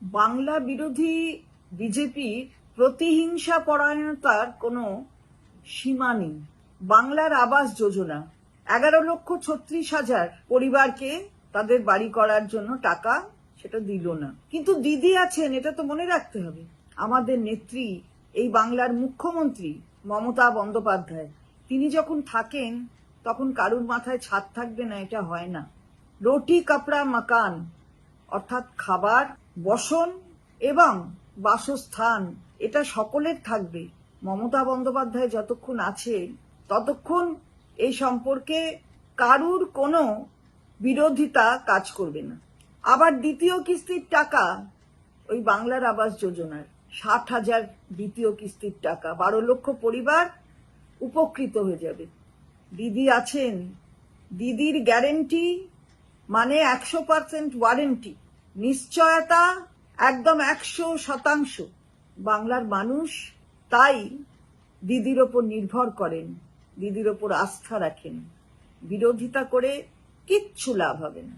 বাংলা বিরোধী বিজেপির প্রতিহিংসা পরায়ণতার কোনো সীমা নেই। বাংলার আবাস যোজনা 11,36,000 পরিবারকে তাদের বাড়ি করার জন্য টাকা সেটা দিল না। কিন্তু দিদি আছেন, এটা তো মনে রাখতে হবে। আমাদের নেত্রী, এই বাংলার মুখ্যমন্ত্রী মমতা বন্দ্যোপাধ্যায়, তিনি যখন থাকেন তখন কারুর মাথায় ছাদ থাকবে না, এটা হয় না। রুটি কাপড়া মাকান অর্থাৎ খাবার, বসন এবং বাসস্থান এটা সকলের থাকবে। মমতা বন্দ্যোপাধ্যায় যতক্ষণ আছে ততক্ষণ এই সম্পর্কে কারুর কোনো বিরোধিতা কাজ করবে না। আবার দ্বিতীয় কিস্তির টাকা, ওই বাংলার আবাস যোজনার 60,000 দ্বিতীয় কিস্তির টাকা, 12 লক্ষ পরিবার উপকৃত হয়ে যাবে। দিদি আছেন, দিদির গ্যারেন্টি মানে 100% ওয়ারেন্টি, নিশ্চয়তা একদম 100%। বাংলার মানুষ তাই দিদির ওপর নির্ভর করেন, দিদির ওপর আস্থা রাখেন। বিরোধিতা করে কিচ্ছু লাভ হবে না।